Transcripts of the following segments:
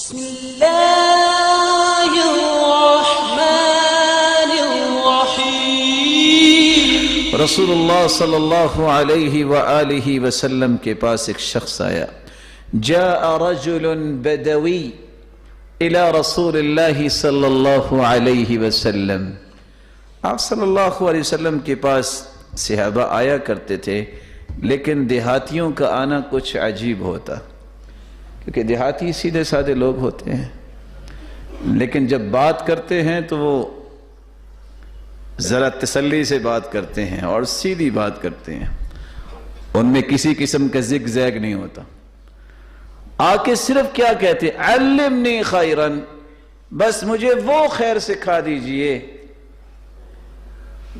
بسم اللہ الرحمن الرحیم۔ رسول اللہ صلی اللہ علیہ وآلہ وسلم کے پاس ایک شخص آیا، جاء رجل بدوی الى رسول اللہ صلی اللہ علیہ وسلم۔ آپ صلی اللہ علیہ وسلم کے پاس صحابہ آیا کرتے تھے، لیکن دیہاتیوں کا آنا کچھ عجیب ہوتا، کیونکہ دیہاتی سیدھے سادے لوگ ہوتے ہیں، لیکن جب بات کرتے ہیں تو وہ ذرا تسلی سے بات کرتے ہیں اور سیدھی بات کرتے ہیں، ان میں کسی قسم کا زگ زیگ نہیں ہوتا۔ آ کے صرف کیا کہتے ہیں؟ علمنی خیرن، بس مجھے وہ خیر سکھا دیجئے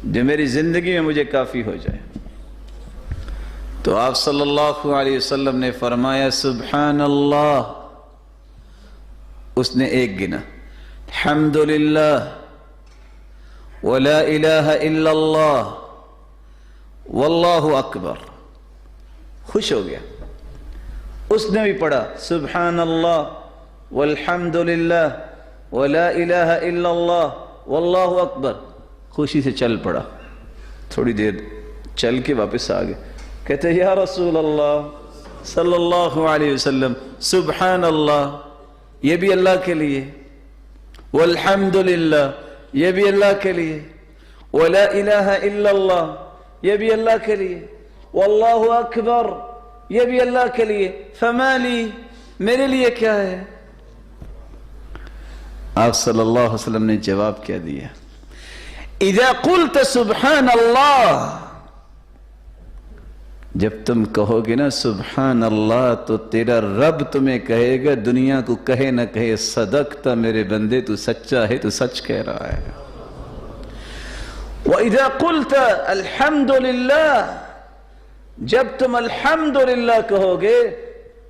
جو میری زندگی میں مجھے کافی ہو جائے۔ تو آپ صلی اللہ علیہ وسلم نے فرمایا سبحان اللہ، اس نے ایک گنا، الحمدللہ ولا الہ الا اللہ واللہ اکبر، خوش ہو گیا۔ اس نے بھی پڑھا سبحان اللہ والحمدللہ ولا الہ الا اللہ واللہ اکبر، خوشی سے چل پڑا۔ تھوڑی دیر چل کے واپس آ گئے، کہتے ہیں یا رسول اللہ صلی اللہ علیہ وسلم، سبحان اللہ یہ بھی اللہ کے لیے، والحمدللہ یہ بھی اللہ کے لیے، ولا الہ الا اللہ یہ بھی اللہ کے لیے، واللہ اکبر یہ بھی اللہ کے لیے، فما لی میرے لیے کیا ہے؟ آپ صلی اللہ علیہ وسلم نے جواب کیا دیا؟ اذا قلت سبحان اللہ، جب تم کہو گے نا سبحان اللہ تو تیرا رب تمہیں کہے گا، دنیا کو کہے نہ کہے، صدقتا میرے بندے، تو سچا ہے، تو سچ کہہ رہا ہے۔ وَإِذَا قُلْتَ الْحَمْدُ لِلَّهِ، جب تم الحمدللہ کہو گے،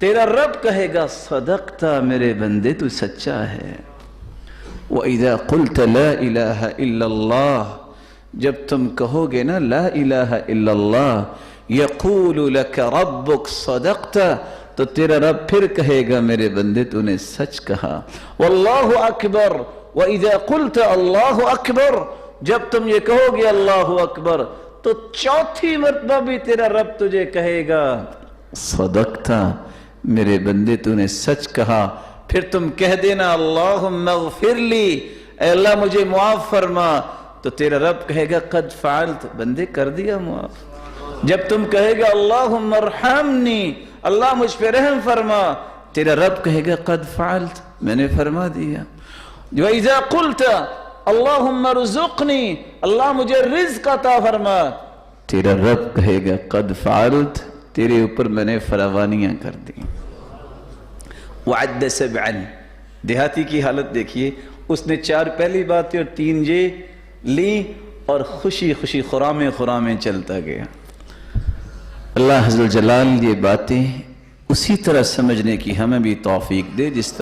تیرا رب کہے گا صدقتا میرے بندے، تو سچا ہے۔ وَإِذَا قُلْتَ لَا إِلَهَ إِلَّا اللَّهِ، جب تم کہو گے نا لا الہ الا اللہ، یقول لک ربک صدقتا، تو تیرا رب پھر کہے گا میرے بندے تو نے سچ کہا۔ واللہ اکبر، وَإِذَا قُلْتَ اللہ اکبر، جب تم یہ کہو گے اللہ اکبر، تو چوتھی مرتبہ بھی تیرا رب تجھے کہے گا صدقتا میرے بندے تو نے سچ کہا۔ پھر تم کہہ دینا اللہم اغفر لی، اے اللہ مجھے معاف فرما، تو تیرا رب کہے گا قد فعلت، بندے کر دیا معاف۔ جب تم کہے گا اللہم ارحمنی، اللہ مجھ پہ رحم فرما، تیرا رب کہے گا قد فعلت، میں نے فرما دیا۔ وَإِذَا قُلْتَ اللہم ارزقنی، اللہ مجھے رزق عطا فرما، تیرا رب کہے گا قد فعلت، تیرے اوپر میں نے فراوانیاں کر دی۔ وَعَدَّ سَبْعًا، دیہاتی کی حالت دیکھیے، اس نے 4 پہلی باتیں اور 3 یہ لی، اور خوشی خوشی خرامیں چلتا گیا۔ اللہ عز و جلال یہ باتیں اسی طرح سمجھنے کی ہمیں بھی توفیق دے جس طرح